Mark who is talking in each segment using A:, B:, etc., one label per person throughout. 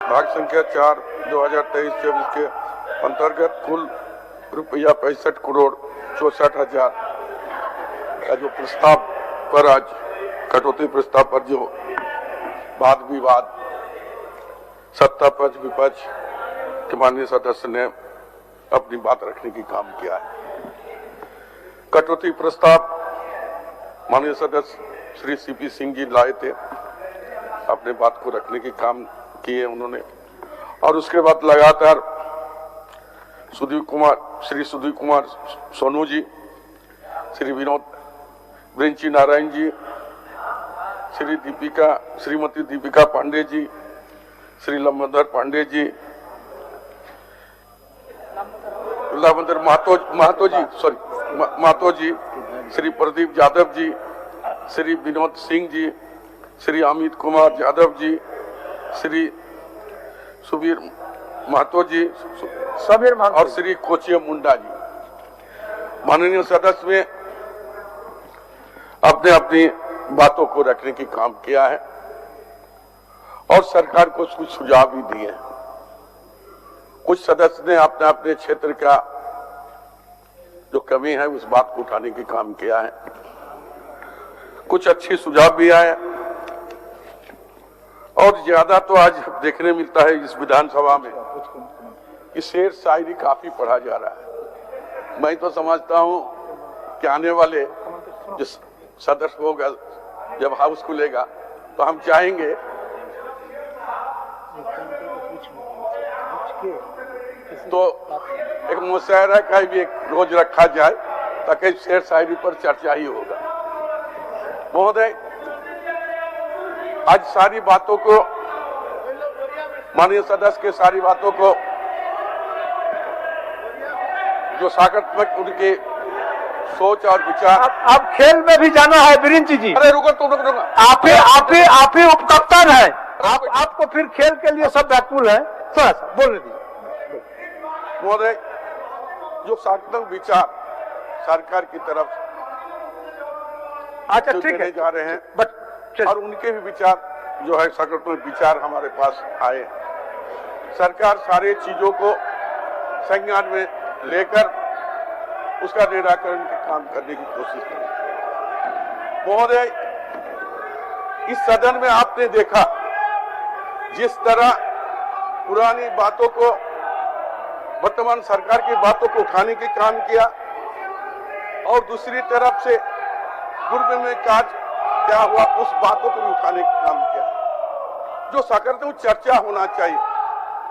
A: भाग संख्या 4 2023-24 के अंतर्गत कुल रुपया 65 करोड़ 64,000 का जो प्रस्ताव पर आज कटौती प्रस्ताव पर जो वाद विवाद सत्ता पक्ष विपक्ष के माननीय सदस्य ने अपनी बात रखने की काम किया है। कटौती प्रस्ताव माननीय सदस्य श्री सीपी सिंह जी लाए थे, अपने बात को रखने की काम किए उन्होंने, और उसके बाद लगातार श्री सुधीर कुमार सोनू जी, श्री विनोद ब्रिंची नारायण जी, श्रीमती दीपिका पांडे जी, श्री लंबोदर पांडे जी, लंबोदर महतो जी, श्री प्रदीप यादव जी, श्री विनोद सिंह जी, श्री अमित कुमार यादव जी, श्री सुबीर महतो जी और श्री कोचिया मुंडा जी। माननीय सदस्य में अपने अपनी बातों को रखने की काम किया है और सरकार को कुछ सुझाव भी दिए। कुछ सदस्य ने अपने अपने क्षेत्र का जो कमी है उस बात को उठाने की काम किया है। कुछ अच्छी सुझाव भी आए और ज्यादा तो आज देखने मिलता है इस विधानसभा में कि शेर शायरी काफी पढ़ा जा रहा है। मैं तो समझता हूं कि आने वाले जो सदस्य होगा जब हाउस खुलेगा तो हम चाहेंगे तो एक मुशायरा का भी एक रोज रखा जाए ताकि शेर शायरी पर चर्चा ही होगा। महोदय, आज सारी बातों को माननीय सदस्य के सारी बातों को जो सकारात्मक उनके सोच और विचार।
B: अब खेल में भी जाना है बिरिंची जी।
A: अरे रुको तुम रुको,
B: आप ही उपकप्तान है। आपको फिर खेल के लिए सब व्याकुल है। थोड़ा सा बोलने दीजिए
A: महोदय। जो सकारात्मक विचार सरकार की तरफ
B: अच्छा ठीक है
A: जा रहे हैं और उनके भी विचार जो है सकारात्मक विचार हमारे पास आए। सरकार सारे चीजों को संज्ञान में लेकर उसका निराकरण का काम करने की कोशिश करें। महोदय, इस सदन में आपने देखा जिस तरह पुरानी बातों को वर्तमान सरकार की बातों को उठाने की काम किया और दूसरी तरफ से पूर्व में क्या हुआ उस बातों को उठाने का काम किया। जो सकारात्मक चर्चा होना चाहिए।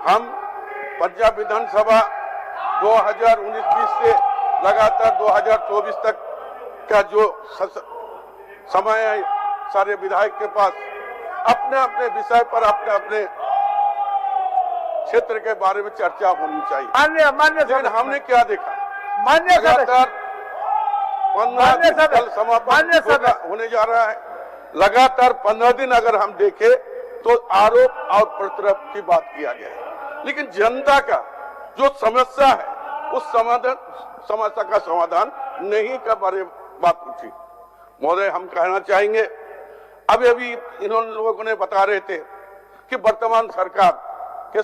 A: हम पंजाब विधानसभा 2019-20 से लगातार 2024 तक का जो समय है सारे विधायक के पास अपने अपने विषय पर अपने अपने क्षेत्र के बारे में चर्चा होनी चाहिए। लेकिन हमने क्या देखा, लगातार 15 दिन कल समापन होने जा रहा है। लगातार 15 दिन अगर हम देखें तो आरोप और प्रत्यारोप की बात किया गया है, लेकिन जनता का जो समस्या है उस समस्या का समाधान नहीं का बारे बात उठी। महोदय, हम कहना चाहेंगे अभी इन लोगों ने बता रहे थे कि वर्तमान सरकार के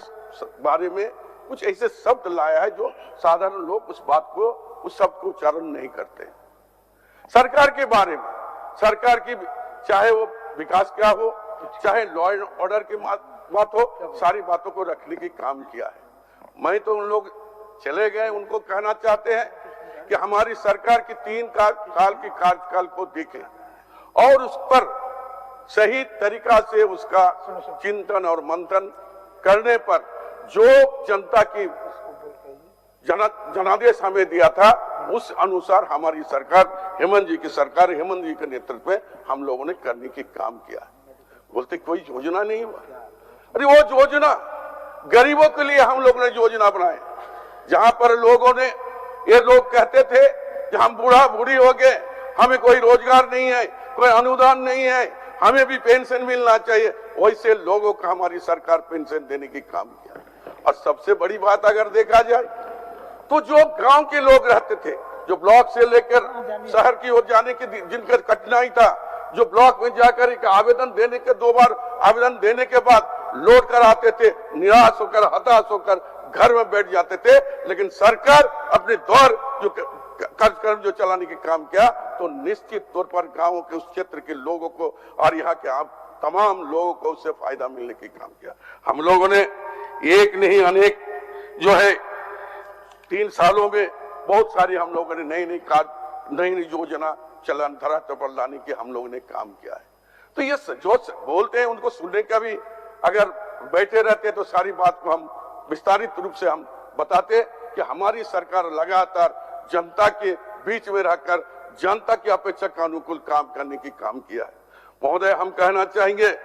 A: बारे में कुछ ऐसे शब्द लाया है जो साधारण लोग उस बात को उस शब्द को उच्चारण नहीं करते। सरकार के बारे में, सरकार की चाहे वो विकास क्या हो चाहे लॉ एंड ऑर्डर की बात हो, सारी बातों को रखने की काम किया है। मैं तो उन लोग चले गए उनको कहना चाहते हैं कि हमारी सरकार की 3 साल की कार्यकाल को देखें और उस पर सही तरीका से उसका चिंतन और मंथन करने पर जो जनता की जनादेश हमें दिया था उस अनुसार हमारी सरकार हेमंत जी के नेतृत्व में हम लोगों ने करने की काम किया। बोलते कोई योजना नहीं हुआ। अरे वो योजना गरीबों के लिए हम लोगों ने योजना बनाए, जहां पर लोगों ने ये लोग कहते थे कि हम बूढ़ा बूढ़ी हो गए, हमें कोई रोजगार नहीं है, कोई अनुदान नहीं है, हमें भी पेंशन मिलना चाहिए। वैसे लोगों को हमारी सरकार पेंशन देने की काम किया। और सबसे बड़ी बात अगर देखा जाए तो जो गांव के लोग रहते थे, जो ब्लॉक से लेकर शहर की ओर जाने की जिनका कठिनाई था, जो ब्लॉक में जाकर एक आवेदन देने के 2 बार आवेदन देने के बाद लौट कर आते थे, निराश होकर हताश होकर घर में बैठ जाते थे। लेकिन सरकार अपने दौर जो कार्यक्रम जो चलाने के काम किया तो निश्चित तौर पर गांवों के उस क्षेत्र के लोगों को और यहाँ के तमाम लोगों को उससे फायदा मिलने के काम किया। हम लोगों ने एक नहीं अनेक जो है 3 सालों में बहुत सारी हम लोगों ने नई नई योजना चलन धरातल पर लाने के हम लोगों ने काम किया है। तो ये जो बोलते हैं उनको सुनने का भी अगर बैठे रहते तो सारी बात को हम विस्तारित रूप से हम बताते कि हमारी सरकार लगातार जनता के बीच में रहकर जनता की अपेक्षा के अनुकूल काम करने की काम किया है। महोदय, हम कहना चाहेंगे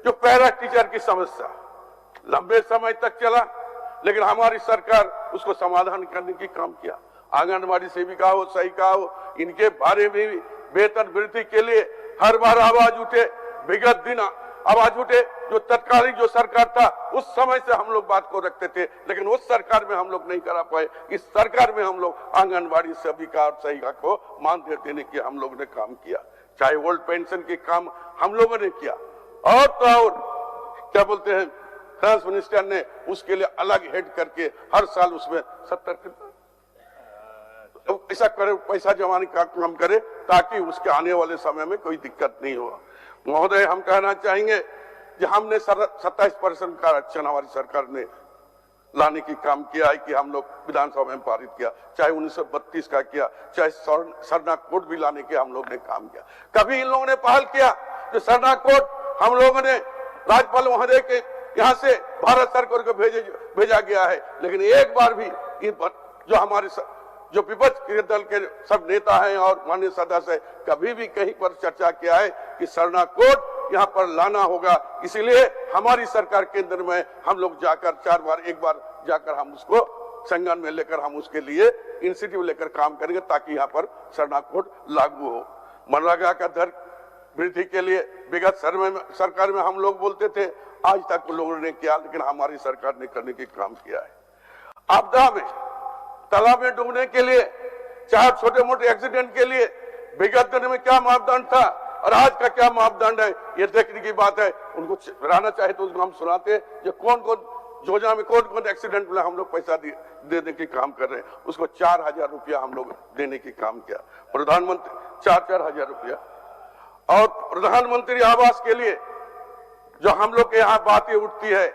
A: जो पैरा टीचर की समस्या लंबे समय तक चला, लेकिन हमारी सरकार उसको समाधान करने की काम किया। आंगनबाड़ी सेविका हो, सहायिका हो, इनके बारे में भी वेतन वृद्धि के लिए हर बार आवाज उठे, विगत दिन आवाज उठे। जो तत्कालीन जो सरकार था उस समय से हम लोग बात को रखते थे, लेकिन उस सरकार में हम लोग नहीं करा पाए। इस सरकार में हम लोग आंगनबाड़ी सेविका और सहायिका को मानदेय देने की हम लोग ने काम किया। चाहे ओल्ड पेंशन के काम हम लोगों ने किया, और तो और क्या बोलते हैं फाइनेंस मिनिस्टर ने उसके लिए अलग हेड करके हर साल उसमें 70 ऐसा करे पैसा जमाने का काम करे ताकि उसके आने वाले समय में कोई दिक्कत नहीं हो। महोदय, हम कहना चाहेंगे कि हमने 27% का आरक्षण हमारी सरकार ने लाने की काम किया है कि हम लोग विधानसभा में पारित किया, चाहे 1932 का किया, चाहे सरना कोड भी लाने के हम लोग ने काम किया। कभी इन लोगों ने पहल किया जो सरना कोड हम लोगों ने राज्यपाल महोदय के यहाँ से भारत सरकार को भेजा गया है, लेकिन एक बार भी जो हमारे जो विपक्ष के दल के सब नेता हैं और माननीय सदस्य कभी भी कहीं पर चर्चा किया है कि सरना कोड यहाँ पर लाना होगा। इसीलिए हमारी सरकार केंद्र में हम लोग जाकर 4 बार एक बार जाकर हम उसको संज्ञान में लेकर हम उसके लिए इंस्टीट्यूट लेकर काम करेंगे ताकि यहाँ पर सरना कोड लागू हो। मनरेगा का दर वृद्धि के लिए विगत सरकार में हम लोग बोलते थे, आज तक लोगों ने किया, लेकिन हमारी सरकार ने करने की काम किया है। आपदा में तालाब में डूबने के लिए, चाहे छोटे मोटे एक्सीडेंट के लिए विगत दिन में क्या मापदंड था और आज का क्या मापदंड है, ये देखने की बात है। उनको रहना चाहे तो उसको हम सुनाते जो कौन कौन योजना में कौन कौन एक्सीडेंट में हम लोग पैसा देने की काम कर रहे हैं। उसको 4,000 रुपया हम लोग देने की काम किया। प्रधानमंत्री 4-4 हजार रुपया। और प्रधानमंत्री आवास के लिए जो हम लोग के यहाँ बातें उठती है,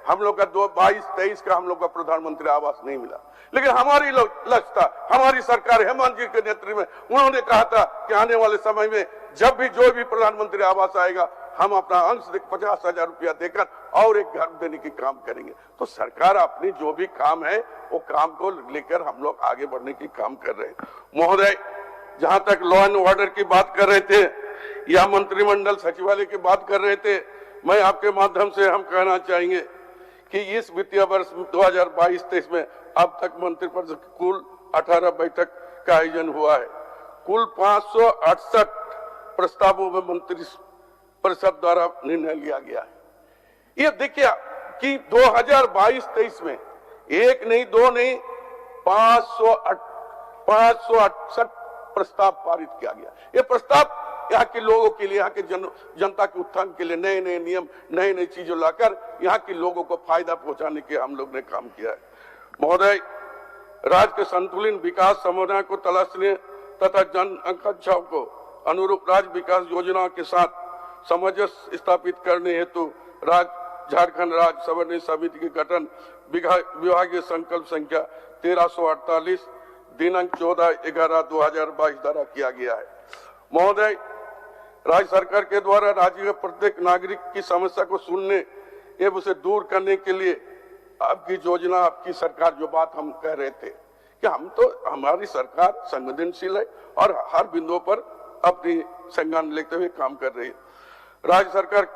A: हम लोग का 22-23 का हम लोग का प्रधानमंत्री आवास नहीं मिला, लेकिन हमारी लक्ष्य था, हमारी सरकार हेमंत जी के नेतृत्व में उन्होंने कहा था कि आने वाले समय में जब भी जो भी प्रधानमंत्री आवास आएगा हम अपना अंश 50,000 रुपया देकर और एक घर देने की काम करेंगे। तो सरकार अपनी जो भी काम है वो काम को लेकर हम लोग आगे बढ़ने की काम कर रहे हैं। महोदय, जहां तक लॉ एंड ऑर्डर की बात कर रहे थे या मंत्रिमंडल सचिवालय की बात कर रहे थे, मैं आपके माध्यम से हम कहना चाहेंगे कि इस वित्तीय वर्ष 2022-23 में अब तक मंत्रिपरिषद की कुल 18 बैठक का आयोजन हुआ है। कुल 568 प्रस्तावों में मंत्री परिषद द्वारा निर्णय लिया गया है। ये देखिए कि 2022-23 में एक नहीं दो नहीं 568 प्रस्ताव पारित किया गया। ये प्रस्ताव यहाँ के लोगों के लिए, यहाँ के जनता के उत्थान के लिए नए नए नियम, नई नई चीजों लाकर यहाँ के लोगों को फायदा पहुंचाने के हम लोग ने काम किया है। महोदय, राज्य के संतुलित विकास समाधान को तलाशने तथा जन आकांक्षाओं को अनुरूप राज्य विकास योजना के साथ सामंजस्य स्थापित करने हेतु झारखंड राज्य समन्वय समिति के गठन विभागीय संकल्प संख्या 1348 दिनांक 14/11/2022 द्वारा किया गया है। महोदय, राज्य सरकार के द्वारा राज्य के प्रत्येक नागरिक की समस्या को सुनने एवं उसे दूर करने के लिए आपकी योजना, आपकी सरकार जो बात हम कह रहे थे कि हमारी सरकार संवेदनशील है और हर बिंदुओं पर अपनी संज्ञान लेते हुए काम कर रही है। राज्य सरकार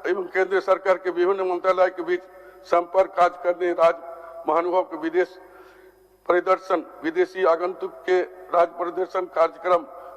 A: एवं केंद्र सरकार के विभिन्न मंत्रालय के बीच संपर्क कार्य करने, राज्य महानुभाव के विदेश परिदर्शन, विदेशी आगंतुक के राज्य परिदर्शन कार्यक्रम